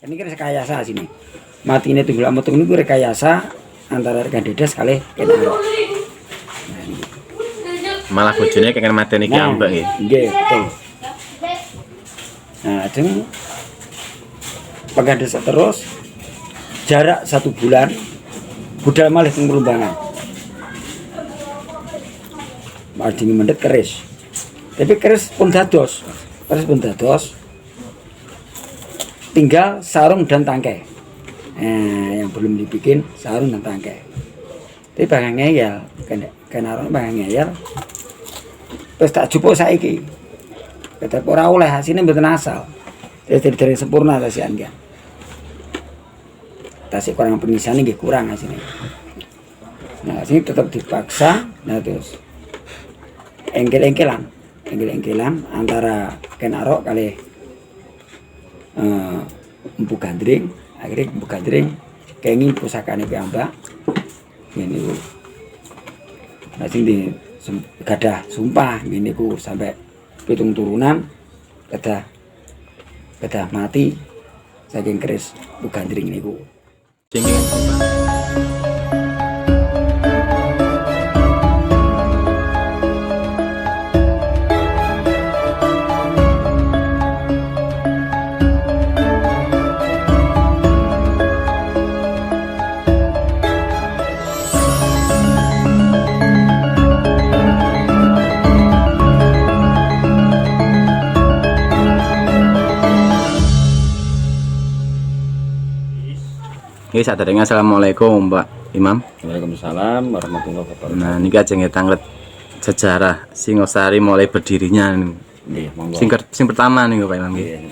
Ini kan rekayasa sini. Mati ini Tunggul Ametung ini rekayasa antara Ken Dedes kali Ken Arok. Malah bojone kengken mateni ki ambek nggih. Nggih, betul. Nah, jeng pegades terus jarak 1 bulan budal malih teng Prumbangan. Madi mendet keris. Tapi keris pun dados. Tinggal sarung dan tangkai. Yang belum dibikin sarung dan tangkai. Tapi bakal ngeyel, kan arone bakal ngeyel. Terus tak jupuk saiki. Tetep ora oleh hasilnya mboten asal. Terus dari sempurna tasian kan. Tasik kurang pengisane nggih kurang hasilnya. Nah, sini tetap dipaksa. Nah, terus engkel-engkelan antara Ken Arok kali Empu Gandring. Akhirnya Empu Gandring kenging pusakane piyambak ngene iku. Nah sing di gadah sumpah ngene iku sampai 7 turunan gadah mati saking keris Empu Gandring niku. Nggih saderenge assalamualaikum Pak Imam. Waalaikumsalam warahmatullahi wabarakatuh. Nah niki ajeng tanglet sejarah Singosari mulai berdirinya. Nggih, monggo. Sing pertama nih Pak Imam nggih.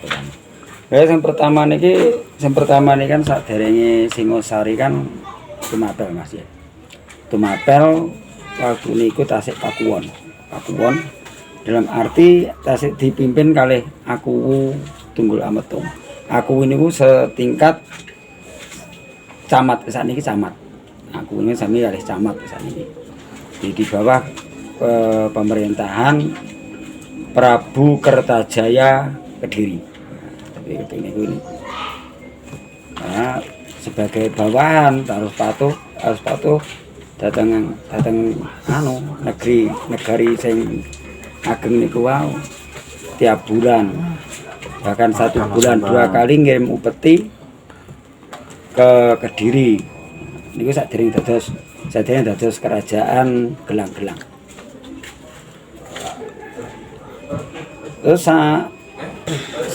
Yang pertama niki kan saderenge Singosari kan Tumapel Mas ya. Tumapel waktu niku tasik Pakuwon dalam arti tasik dipimpin kalih Aku Tunggul Ametung. Aku niku setingkat camat sakniki camat. Aku ini sami kalih camat sakniki. Di bawah pemerintahan Prabu Kertajaya Kediri. Tapi ini. Nah, sebagai bawahan harus patuh datang negeri sing ageng niku wau tiap bulan, bahkan 1 bulan 2 kali ngirim upeti ke Kediri. Niku sadèrèng dados kerajaan Gelang-Gelang. Terus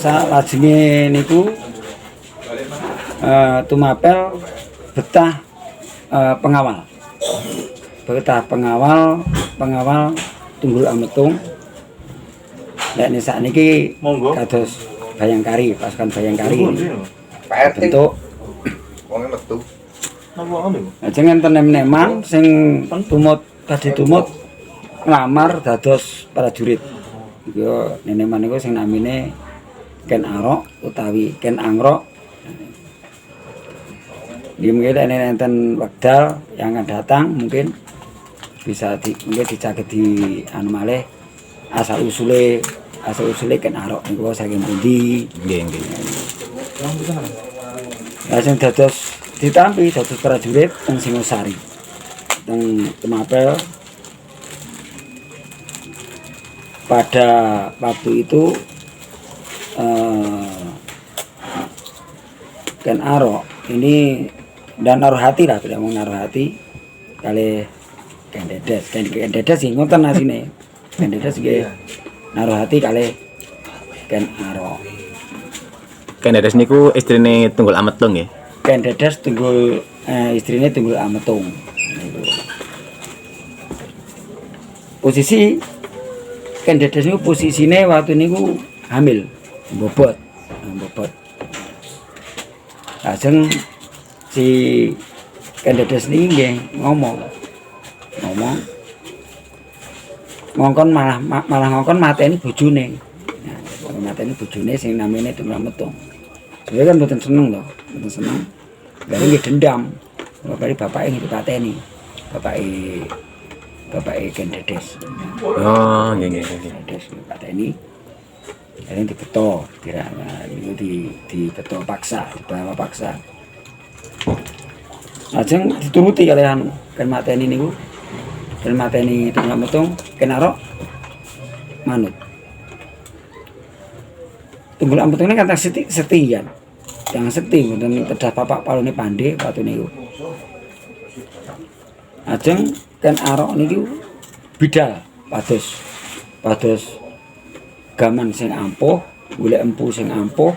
salajenge niku Tumapel betah pengawal Tunggul Ametung. Nek sakniki kados Bayangkari, pasukan Bayangkari bentuk jangan tenem-neman sing tumut nglamar dados prajurit. Iku neneman niku sing namine Ken Arok utawi Ken Angrok. Nggih mungkin enten wekdal yang akan datang mungkin bisa mungkin dicaget di anu malih asal usule Ken Arok niku saking pundi. Nggih. Lah sing dados ditampi dados prajurit teng Singosari. Teng Tumapel pada waktu itu Ken Arok ini dan naruh hati lah, tidak mau naruh hati kali Ken Dedes sih ngoten asine. Ken Dedes nggih naruh hati kali Ken Arok. Ken Dedes niku istrine Tunggul Ametung nggih. Ken Dedes istrine Tunggul Ametung. Posisi Ken Dedes niku posisine waktu niku hamil, bobot. Lajeng si Ken Dedes niki nggih ngomong ngongkon malah ngongkon mateni bojone. Nah, mateni bojone sing namine Tunggul Ametung. Saya kan mboten seneng loh, mboten seneng. Gare nggih dendam. Bapake nggih dipateni. Bapake Ken Dedes. Oh, nggih. Dedes dipateni. Ini dibeto, dibeto paksa, dibawa paksa. Lajeng dituruti kalian kan mateni niku. Kan mateni Tunggul Ametung kenarok manut. Tunggul Ametung ini kata setia. Yang seti mboten kedah papak palune pandhe watu niku. Lajeng kan arok niku bidal pados gaman sing ampuh, golek empu sing ampuh.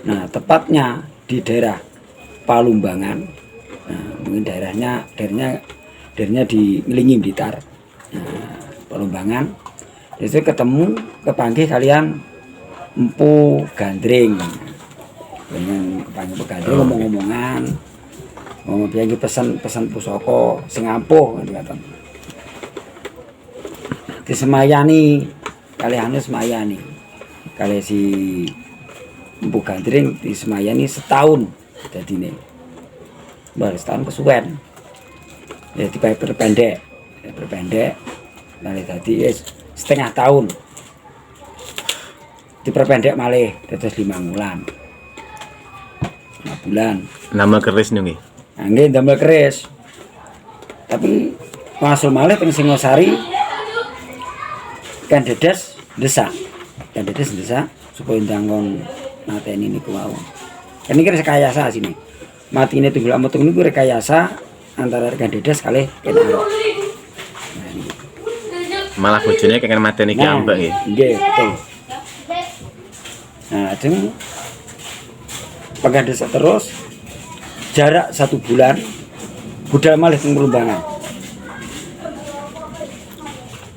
Nah, tepatnya di daerah Palumbangan. Nah, mungkin daerahnya di Ngelingi Blitar. Nah, Palumbangan. Itu ketemu kepanggih kalian Empu Gandring. Dengan kepanggih Empu Gandring ngomong-ngomongan. Ngomong piye pesan pusaka sing ampuh ngoten. Disemayani kalian semayani kali si Empu Gandring disemayani setahun jadi nih baru setahun kesuwen ya diperpendek malah tadi setengah tahun diperpendek malah terus 5 bulan nama keris nih nggih damel keris tapi masuk malah teng Singosari kan dedes desa supaya ndangkon mateni niku wau. Kan iki rekayasa sini. Matine Tunggul Ametung niku rekayasa antara Rekan Dedes kalih Ken Arok. Malah bojone kengken mateni ki ambek nggih. Nggih, betul. Nah, jeng pegang desa terus jarak 1 bulan budal malih teng Palumbangan.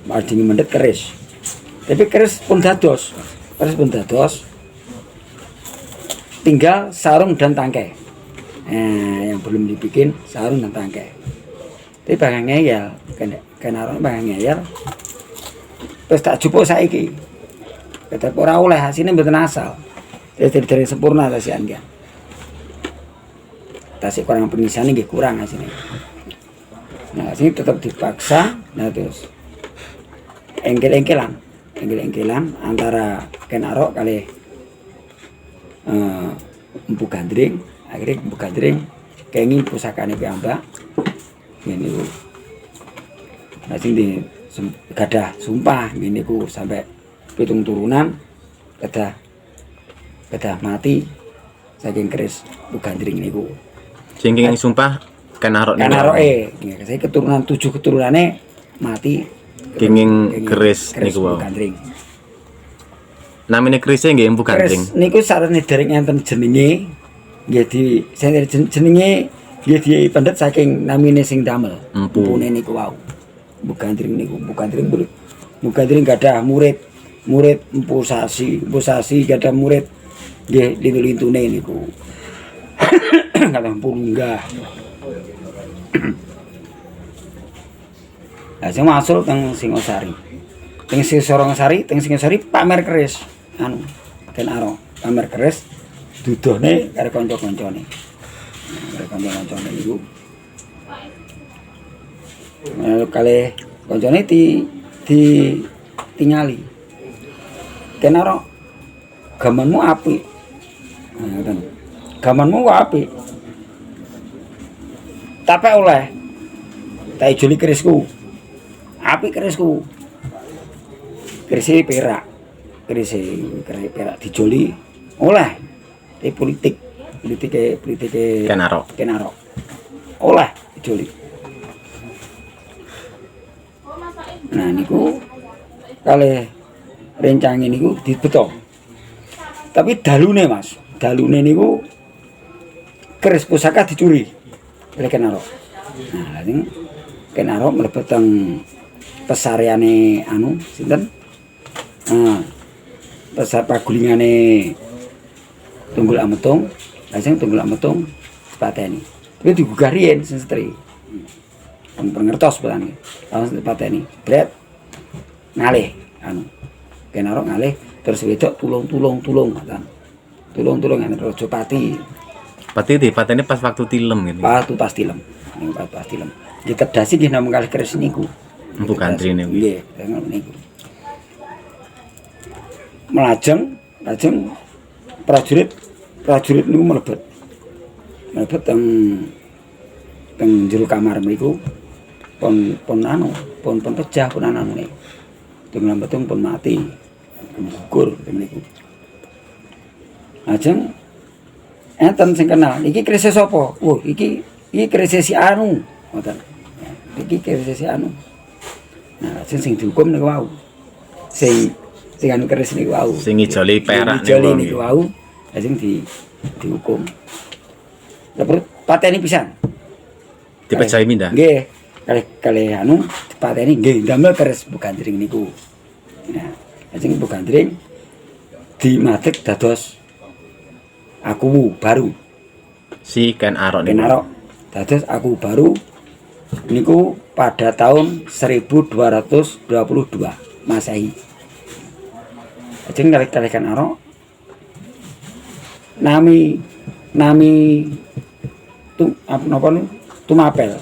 Madingi mendet keris. Tapi keris pun dados. Tinggal sarung dan tangkai. Yang belum dibikin sarung dan tangkai. Tapi bakal ngeyel, kenarone bakal ngeyel. Terus tak jupuk saiki. Kata ora oleh hasilnya mboten asal. Dari sempurna tasian kan. Tasik kurang pengisane nggih kurang hasilnya. Nah, sini tetap dipaksa, nah terus engkel-engkelan antara Ken Arok kali Empu Gandring. Akhirnya Empu Gandring kenging pusakane piyambak ngene ku. Nah sing di gadah sumpah ngene ku sampai 7 turunan gadah mati saking keris Empu Gandring niku. Sing kenging sumpah Ken Arok niku. Ken Aroke, saya keturunan 7 keturunane mati. Kenging keris niku wae. Namine kerise nggih Empu Gandring. Keris niku sarene derek enten jenenge nggih di jenenge nggih dipendet saking namine sing damel. Empune niku wau. Empu Gandring niku, Empu Gandring gadah murid Empu Sasi gadah murid nggih lintu-lintune niku. Gadah Empu Lunggah. Lah sing masuk teng Singosari. Teng Singosari pamer keris Ken Arok pamer keris dudone karo kanca-kancane. Karo kanca-kancane niku. Kali kancane tingali. Ken Arok gamanmu apik. Nah, ngoten. Gamanmu apik. Tapi oleh tak ijoli kerisku. Apik kerisku. Kerisnya perak dijoli oleh di politik Ken Arok oleh dijoli. Nah niku kali rencangin niku dibeto. Tapi dalune niku keris pusaka dicuri oleh Ken Arok. Nah ini Ken Arok mlebet teng pesareane sinten? Pesat pagulingane Tunggul Ametung, lajeng Tunggul Ametung dipateni. Tapi digugah riyen sing setri. Pengertos petani. Langsung dipateni. Bret ngalih Ken Arok ngalih terus wedok tulung ngoten. Tulung Raja Pati. Pati dipateni pas waktu tilem gitu. Pas tilem. Ning pas tilem. Ditedasi nggih namung kalih keris niku. Empu Gandring niku. Nggih, niku. melajeng prajurit niku mlebet teng jero kamar mriku pun pecah pun anane. Teng betung pun mati. Gugur mriku. Lajeng enten sing kenal, iki krisis sapa? Oh, iki krisis si anu, ngoten. Iki krisis si anu. Nah, sing dihukum niku wau. Sing anu krisis niku wau. Sing ijoli perak niku wau. Lajeng dihukum. Terus pateni pisan. Dipejahi mindah. Nggih, kalih anu dipateni nggih damel keris Bugandring niku. Nah, lajeng Bugandring dimatik dados aku baru. Si Ken Arok Ken Arok dados aku baru niku pada tahun 1222 Masehi. Lajeng kalih Ken Arok nami Tumapel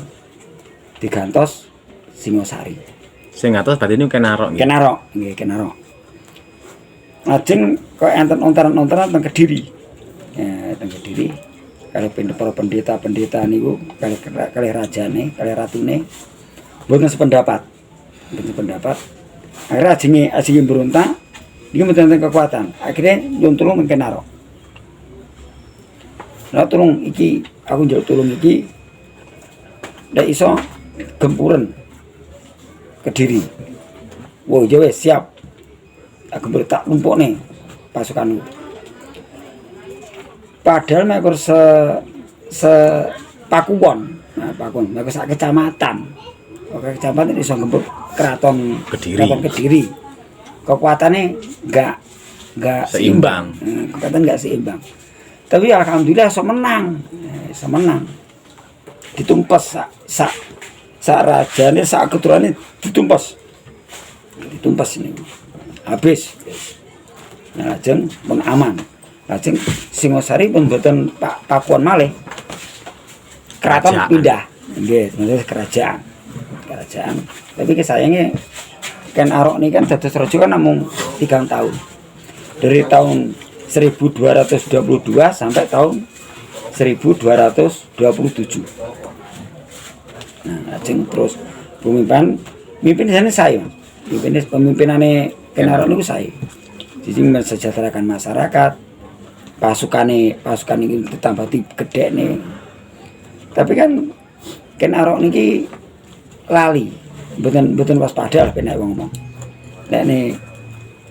digantos Singosari. Sing ngatos berarti niku Ken Arok nggih. Ken Arok, nggih Ken Arok. Lajeng kok enten ontaran-ontaran teng Kediri. Ya, teng Kediri kalih para pendeta niku kalih rajane, kalih ratune mboten sependapat. Akhirnya ajenge berontak, iki mboten kekuatan. Akhirnya nyuwun tulung Ken Arok. Nah, tulung iki, aku njaluk tulung iki ndak iso gempuren Kediri. Wah, ya wis siap. Aku tak lumpukne pasukanku. Padahal mek se Pakuwon. Nah, Pakuwon mek sak kecamatan. Oke, kecamatan iso gempur keraton Kediri. Kekuatannya enggak seimbang. Kekuatan enggak seimbang. Tapi alhamdulillah menang. Ditumpas sak rajane, sak keturunane ditumpas ini. Habis. Nah, lajeng pun aman. Lajeng Singosari pun mboten Pakuwon malih. Keraton pindah. Nggih, maksudnya kerajaan. Tapi sayangnya Ken Arok ini kan dados raja kan namung 3 tahun. Dari tahun 1222 sampai tahun 1227. Nah, lajeng terus mimpin sana saya. Pemimpinane Ken Arok niku saya. Jadi mensejahterakan masyarakat. Pasukan ini ditambah gedekne. Tapi kan Ken Arok niki lali. Mboten waspada nek wong ngomong. Nek ne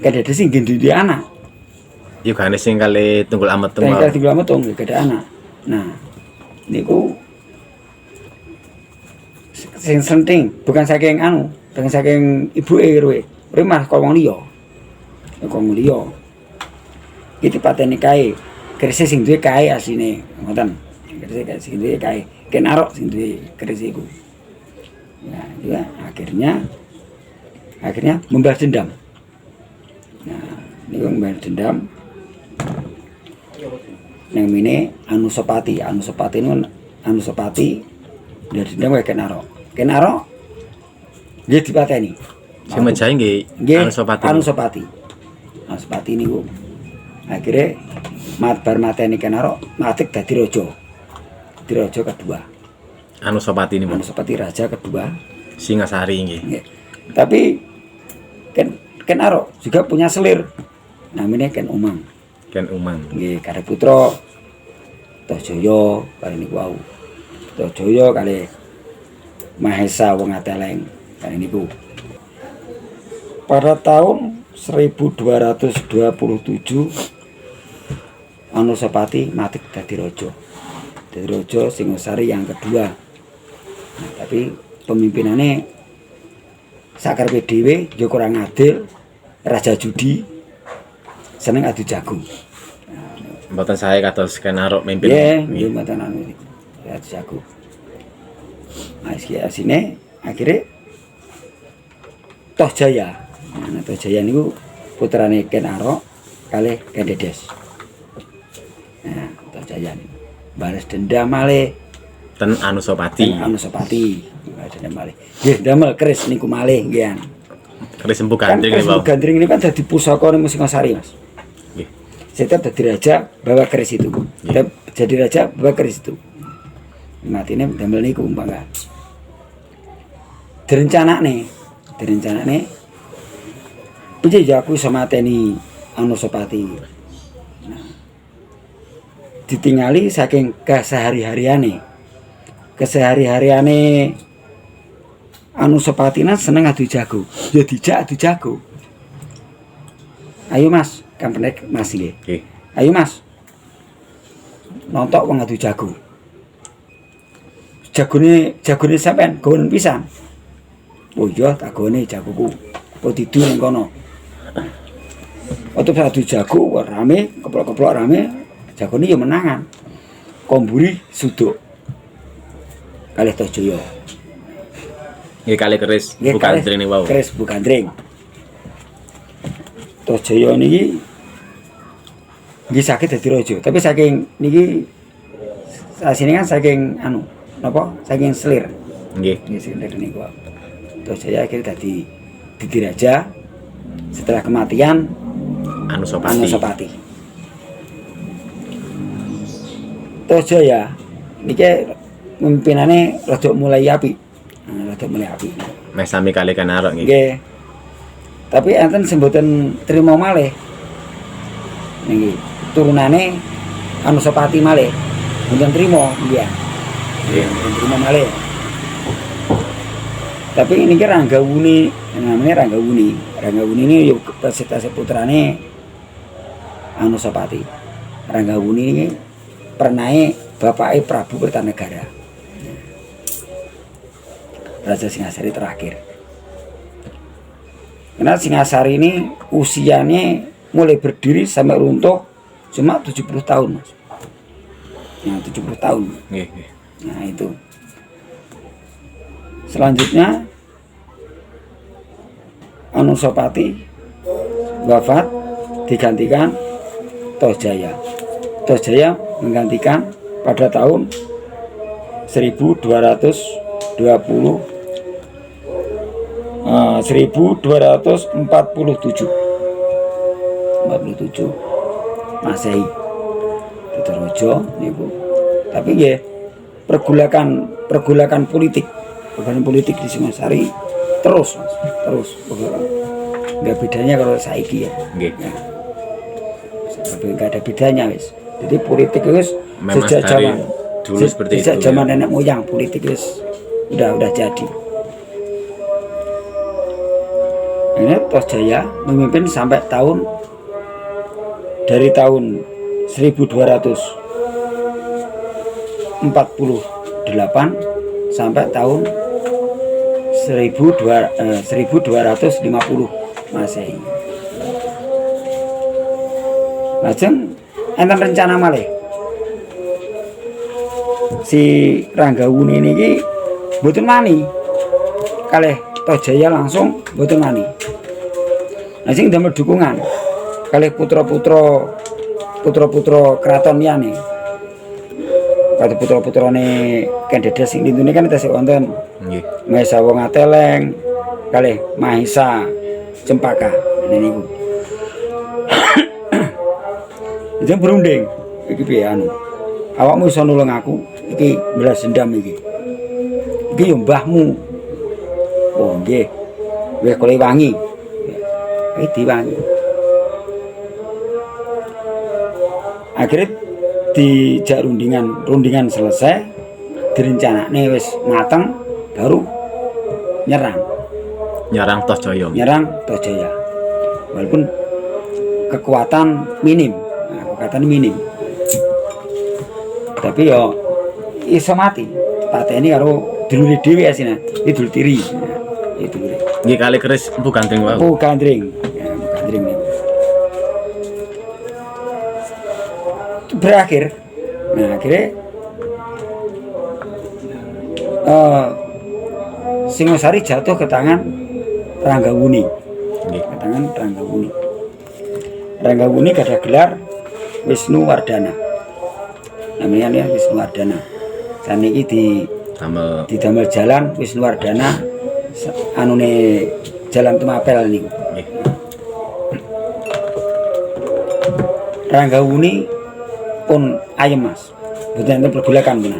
kadhe sing ngendi anak. Yo gane sing kali Tunggul Amet Tunggul Amet gede anak. Nah, niku sing senting bukan saking anu, bukan saking ibuke ruwe. Ruwe mah kok wong liya. Kok liya. Iki pateni kae. Keris sing duwe kae asine, ngoten. Keris sing duwe kae. Ken Arok sing duwe keris iku. Nah, juga akhirnya membalas dendam. Nah, niku membalas dendam. Nang mine Anusapati dari dendam kaya Ken Arok nggih dipateni. Sing mejahi nggih Anusapati niku. Akhire bar mateni Ken Arok, matik dadi raja. Dadi raja kedua. Anusapati niku. Anusapati raja kedua Singasari nggih. Tapi Ken Arok juga punya selir. Namanya Ken Umang. Nggih, kare putra Tohjaya kali niku wau. Tohjaya kali Mahesa wong Ateleng kali niku. Pada tahun 1227 Anusapati mati dadi raja. Dadi raja Singosari yang kedua. Nah, tapi pemimpinannya sakarepe dhewe ya kurang adil, raja judi, seneng adu jago. Mboten sae kados Ken Arok mimpin. Nggih, mboten anu adu jago. Asine akhire Tohjaya. Nah, Tohjaya niku putrane Ken Arok kalih Ken Dedes. Nah, Tohjaya niku balas dendam malih ten Anusapati. Balas dendam malih. Nggih, damel keris niku malih nggih. Keris Empu Kan Gandring keris nih, Bang. Empu Gandring ini kan dadi pusaka ning Singosari, Mas. Nggih. Setiap jadi raja bawa keris itu. Setiap jadi raja bawa keris itu. Matine damel niku umpama. Direncanakne piye ya aku iso mateni Anusapati. Nah, ditingali saking kesehari-hariane. Kesehari-hariane Anusapati seneng adu jago. Ya dijak adu jago. Ayo Mas, kampenek Mas nggih. Nggih. Ayo Mas. Nontok wong adu jago. Jagone sampean gawen pisan. Oh iya, tak gone jagoku. Oh didu ning kono. Waktu adu jago rame, keplok-keplok rame, jagone ya menangan. Komburi suduk. Kalih Tohjaya. Nggih kali keris Nggih, Empu kalih Gandring nih, Bang. keris Empu Gandring. Tohjaya niki nggih saged dadi raja, tapi saking niki asine kan saking anu napa? Saking selir. Nggih. Nggih selir niku. Tohjaya akhirnya dadi raja setelah kematian Anusapati. Tohjaya niki pimpinane rada mulai apik. Rada mulai apik. Meh sami kali Kanarok nggih. Nggih. Tapi enten sing mboten trima malih. Niki turunane Anusapati malih. Mboten trima nggih. Nggih, mboten trima malih. Tapi ini kira Ranggawuni, namanya Ranggawuni. Ranggawuni ini yo tasih putrane Anusapati. Ranggawuni ini pernahe bapake Prabu Kertanegara. Raja Singasari terakhir. Karena Singasari ini usianya mulai berdiri sampai runtuh cuma 70 tahun, Mas. Nah, 70 tahun. Nggih, nggih. Nah, itu. Selanjutnya Anusapati wafat digantikan Tohjaya. Tohjaya menggantikan pada tahun 1247 Masehi. Raja niku. Tapi nggih pergulakan politik di Singosari terus Mas, terus. Enggak bedanya kalau saiki ya. Nggih. Ya. Enggak ada bedanya wis. Jadi politik wis Memang sejak dari zaman dulu seperti sejak itu, zaman ya. nenek moyang politik wis udah jadi. Ini Tohjaya memimpin sampai dari tahun 1248 sampai tahun 1250 Masehi. Lajeng enten rencana malih. Si Ranggawuni niki mboten wani kalih Tohjaya langsung mboten wani. Lajeng damel dukungan kalih putra-putra keraton liyane. Kata putra-putrane Kendedes sing lintune kan tasih wonten Nggih. Mahesa Wongateleng kalih Mahesa Cempaka niku. Jeneng berunding iki piye anu. Awakmu iso nulung aku iki belas dendam iki. Iki yo mbahmu. Oh nggih. Wis kole wangi. Wis diwangi. Akhirnya dijak rundingan selesai, direncanakne wis mateng baru Nyerang Tohjaya. Walaupun kekuatan minim. Tapi yo iso mati. Pateni karo dulure dhewe asine. Iki dulur tiri. Iki dulure. Nggih kali keris Empu Gandring, Bang. Empu Gandring. Ya, Empu Gandring niku. Berakhir. Nah, akhirnya Singosari jatuh ke tangan Ranggawuni. Nggih. Ke tangan Ranggawuni. Ranggawuni ada gelar Wisnuwardana. Namanya ya Wisnuwardana. Saniki Damel di damel jalan Wisnuwardana anune Jalan Tumapel niku. Nggih. Ranggawuni pun ayem Mas. Mboten enten pergolakan punan.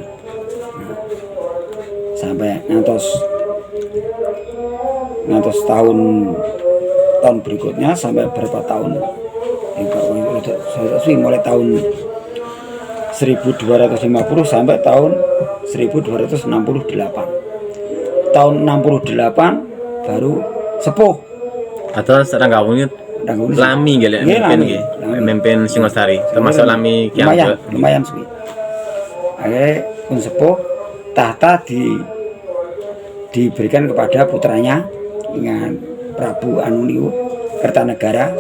Sampai ngantos tahun berikutnya sampai berapa tahun mulai tahun 1250 sampai tahun 1268. Tahun 68 baru sepuh. Atau Ranggawuni Ranggawuni lami nggih lek Nggih, mimpin lami. nggih. Lami. Mimpin Singosari, termasuk lami Ki Angga. lumayan suwi. Akhirnya pun sepuh tahta diberikan kepada putranya dengan Prabu Anu niku Kertanegara.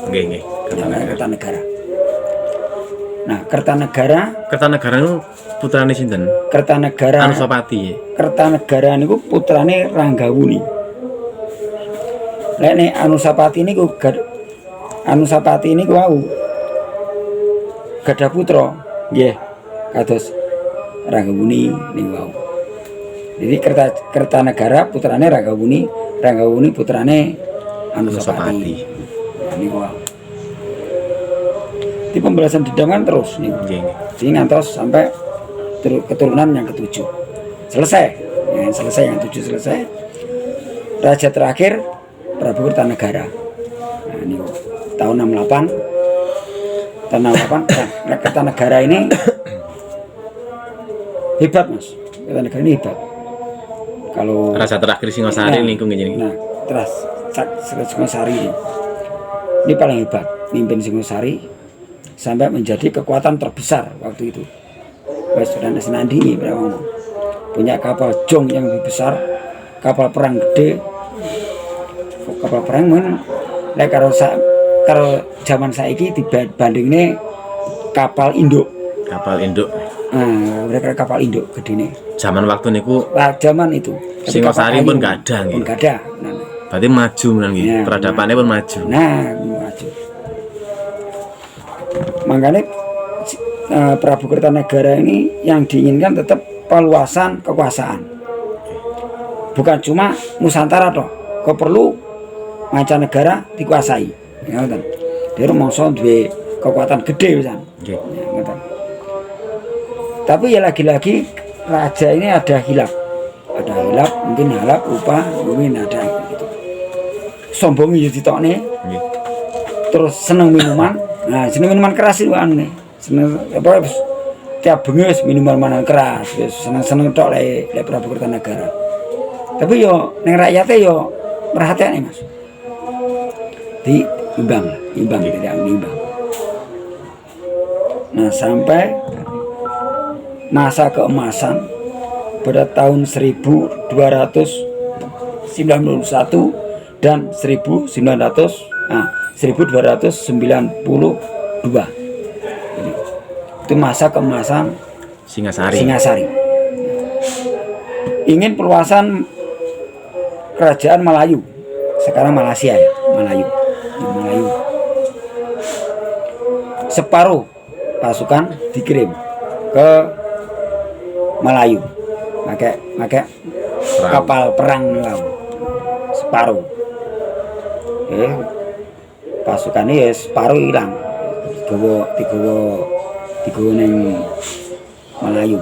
Nggih, nggih. Kertanegara. Nah, Kertanegara Kertanegara niku putrane sinten? Kertanegara Anusapati. Kertanegara niku putrane Ranggawuni. Lek nek Anusapati niku wau gadah putra nggih kados Ranggawuni niku wau. Jadi Kertanegara putrane Ranggawuni, Ranggawuni putrane Anusapati. Nah, niku wau. Di pembalasan dendam kan terus nih. Nggih, nggih. Jadi ngantos sampai keturunan yang ketujuh selesai. Yang selesai yang tujuh selesai. Raja terakhir Prabu Kertanegara. Nah, ini tahun 68. Tahun 68 nah, Kertanegara ini hebat Mas. Kertanegara ini hebat. Kalau Raja terakhir Singosari lingkung ngene. nah, terus Singosari ini paling hebat, mimpin Singosari sampai menjadi kekuatan terbesar waktu itu. Wes sudah senandingi berapa punya kapal jong yang lebih besar, kapal perang gede, kapal perang men. Lek karo zaman saiki dibandingne kapal induk. Kapal induk. Nah, mereka kapal induk gedene. Zaman waktu niku Zaman itu Singosari pun gak ada nggih. Pun gak ada. Nah, Berarti maju menan nggih. Ya, Peradabannya pun maju. nah maju. Makanya Prabu Kertanegara ini yang diinginkan tetap peluasan kekuasaan. Bukan cuma Nusantara toh, kok perlu mancanegara dikuasai. Ya, ngoten. Dia mongso duwe kekuatan gede pisan. Nggih. Ya, ngoten. Tapi ya lagi-lagi raja ini ada hilap, mungkin halap lupa, mungkin ada gitu. Sombongi ya ditokne, Nggih. terus seneng minuman. Nah, seneng minuman keras itu anu nih. Seneng apa tiap bengi wis minuman keras, wis seneng-seneng tok lek Prabu Kertanegara. Tapi yo ning rakyate yo merhatiin Mas. Imbang tidak imbang. Nah, sampai masa keemasan pada tahun 1291 dan 1292. Itu masa keemasan Singasari. Ingin perluasan kerajaan Melayu, sekarang Malaysia ya, Melayu. Separuh pasukan dikirim ke Melayu, pakai kapal perang laut. Separuh, pasukannya ya separuh hilang, digawa neng Melayu,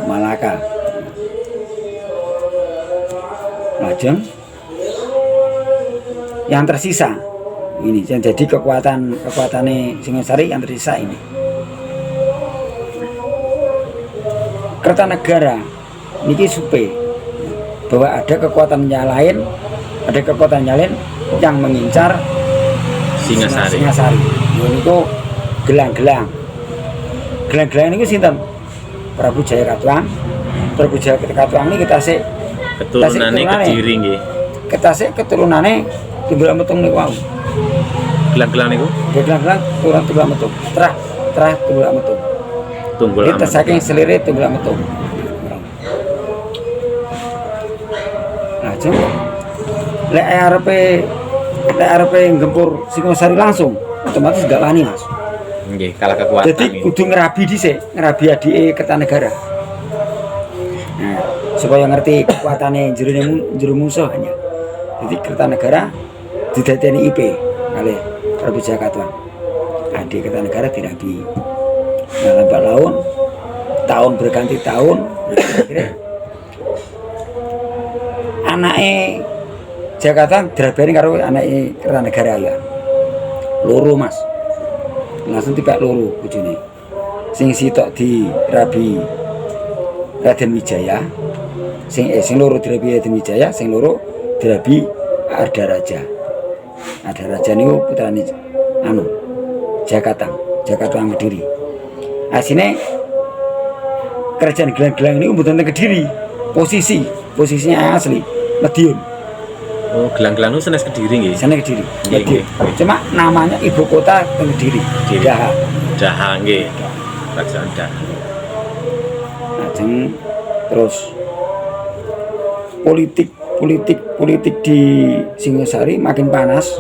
Malaka. Lajeng yang tersisa ini yang jadi kekuatannya Singosari yang tersisa ini. Kertanegara niki supe bahwa ada kekuatan yang lain yang mengincar Singasari. Niku gelang-gelang ini sinten? Prabu Jayakatwang. Prabu Jayakatwang ini kita sih Keturunannya Kediri nggih. kita sih keturunannya Tunggul Ametung niku wau. Gelang-gelang niku Gelang-gelang Tunggul Ametung. Terah Tunggul Ametung. Tunggul Kita saking selire Tunggul Ametung. Lajeng lek arepe gempur Singosari langsung otomatis gak wani Mas. nggih, kalah kekuatan. Jadi kudu ngerabi dhisik, ngerabi adike Kertanegara. Nah, supaya ngerti kekuatannya jero musuh hanya. Jadi Kertanegara didadeni IP kali Prabu Jakatwang. Adik Kertanegara dirabi. Nah, lambat laun tahun berganti tahun, akhirnya anaknya Jakatwang dirabani karo anaknya Kertanegara ya. Loro Mas. Langsung tiba loro bojone. Sing sitok dirabi Raden Wijaya, sing loro dirabi Raden Wijaya, sing loro dirabi Ardaraja. Ardaraja niku putrane anu Jakatwang Kediri. Asine kerajaan Gelang-Gelang niku mboten teng Kediri. Posisinya asli Madiun. Oh, Gelang-Gelang itu sanes Kediri nggih. Sana Kediri. Nggih, Madiun. nggih. Cuma namanya ibu kota teng Kediri. Daha. Daha nggih. Kerajaan Daha. Lajeng terus politik di Singosari makin panas.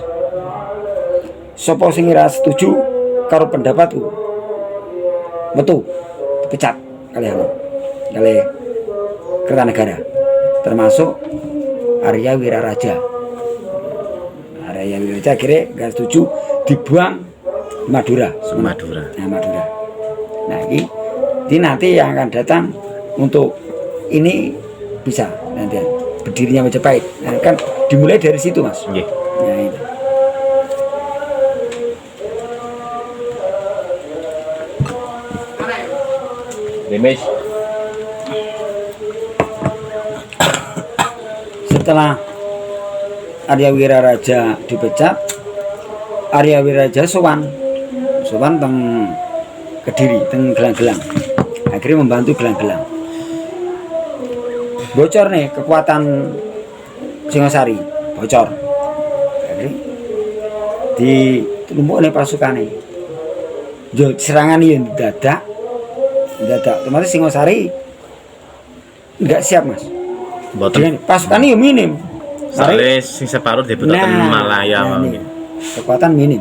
Sopo sing ora setuju karo pendapatku metu dipecat kali Kertanegara, termasuk Arya Wiraraja. Arya Wiraraja akhirnya nggak setuju, dibuang Madura. Madura. Nah, Madura. Nah, ini nanti yang akan datang untuk ini bisa nanti berdirinya Majapahit. Nah, kan dimulai dari situ, Mas. Nggih. Nah, itu. Demes. Setelah Arya Wiraraja dipecat, Arya Wiraraja sowan teng Kediri, teng Gelang-Gelang. Akhirnya membantu Gelang-Gelang. Bocor nih kekuatan Singosari, bocor. Akhirnya ditumpuk nih pasukannya. Serangan ini dadak, otomatis Singosari nggak siap, Mas. Mboten. Pasukannya ya minim. Soalnya sing separuh dibutaken Malaya mungkin. Kekuatan minim.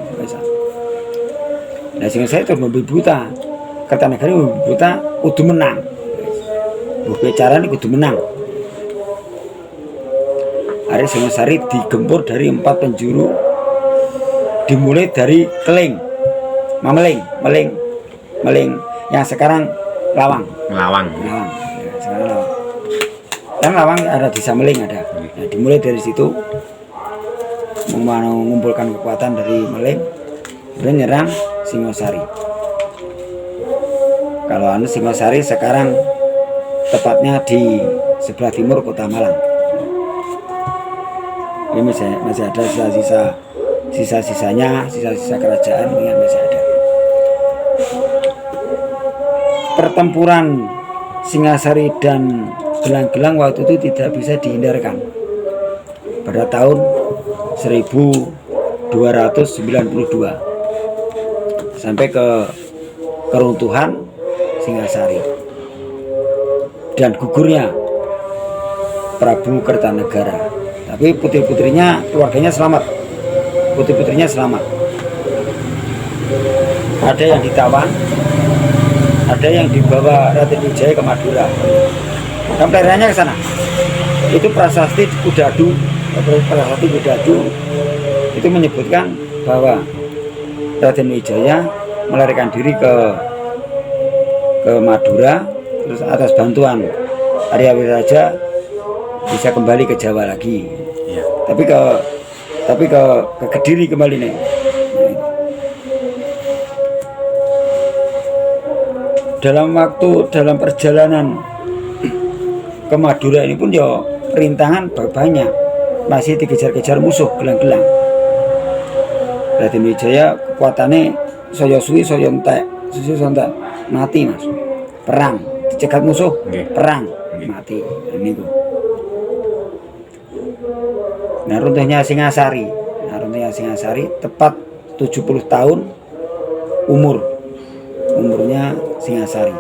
Nah, Singosari terus membuta. Kertanegara membuta kudu menang. Bukan cara ini kudu menang. Akhirnya Singosari digempur dari 4 penjuru. Dimulai dari Keling, Meling yang sekarang Lawang. Ngelawang. Ya, sekarang Lawang. Kan Lawang ada di Sameling ada. Nah, dimulai dari situ mengumpulkan kekuatan dari Meling dan nyerang Singosari. Kalau Singosari sekarang tepatnya di sebelah timur Kota Malang. Ini masih ada sisa-sisa kerajaan yang masih ada. Pertempuran Singasari dan Gelang-Gelang waktu itu tidak bisa dihindarkan. Pada tahun 1292 sampai ke keruntuhan Singasari dan gugurnya Prabu Kertanegara. Tapi putri-putrinya, keluarganya selamat. Putri-putrinya selamat. Ada yang ditawan, ada yang dibawa Raden Wijaya ke Madura. Dan pelayarannya ke sana. Itu prasasti Kudadu itu menyebutkan bahwa Raden Wijaya melarikan diri ke Madura, terus atas bantuan Arya Wiraraja bisa kembali ke Jawa lagi. Iya. Tapi ke Kediri kembali nih. Dalam perjalanan ke Madura ini pun ya rintangan banyak, masih dikejar-kejar musuh Gelang-Gelang. Raden Wijaya kekuatannya saya suwi saya entek mati, Mas. Perang dicegat musuh, perang mati. Ini tuh. Nah, runtuhnya Singasari tepat 70 tahun umurnya Singasari.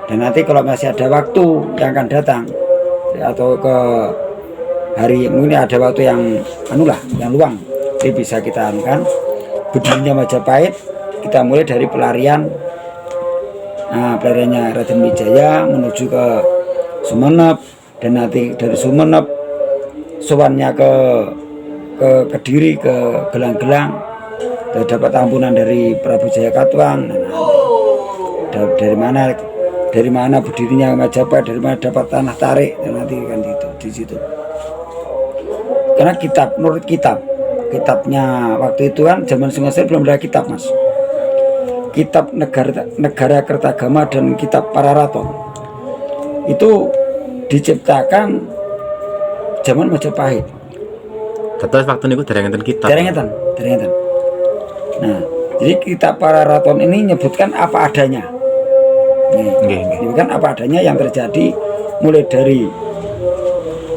Dan nanti kalau masih ada waktu yang akan datang atau ke hari mungkin ada waktu yang yang luang, jadi bisa kita anukan berdirinya Majapahit. Kita mulai dari pelariannya Raden Wijaya menuju ke Sumenep, dan nanti dari Sumenep sowannya ke Kediri, ke Gelang-Gelang, dapat ampunan dari Prabu Jaya Katuang. Dari mana berdirinya Majapahit, dari mana dapat tanah tarik, dan nanti kan itu di situ. Karena menurut kitabnya waktu itu kan zaman Singosari belum ada kitab, Mas. Kitab negara Kertagama dan kitab Pararaton itu diciptakan zaman Majapahit. Terus waktu niku dereng kitab. Derengetan. Nah, jadi kitab Pararaton ini menyebutkan apa adanya. Ini kan apa adanya yang terjadi mulai dari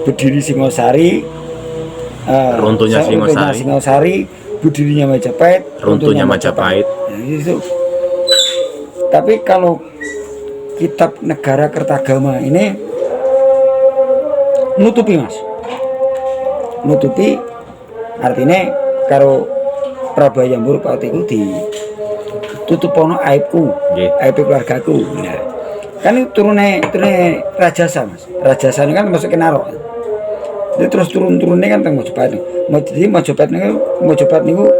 berdiri Singosari, runtuhnya Singosari, berdirinya Majapahit, runtuhnya Majapahit. Nah, itu. Tapi kalau kitab negara Kertagama ini nutupi, Mas. Nutupi artinya kalau Prabayambur waktu itu ditutup pono aibku, aib keluargaku. Nah, kan itu turunnya Rajasa, Mas. Rajasa ini kan masuk ke Narok. Jadi terus turunnya kan teng Majapahit. Jadi Majapahit niku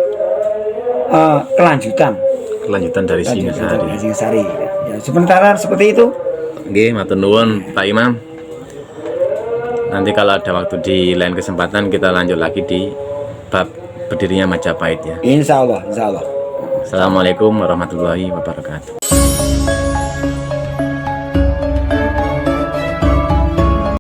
kelanjutan dari Singosari. Ya, sementara seperti itu. Nggih, matur nuwun Pak Imam. Nanti kalau ada waktu di lain kesempatan kita lanjut lagi di bab berdirinya Majapahit ya. Insya Allah. Assalamualaikum warahmatullahi wabarakatuh.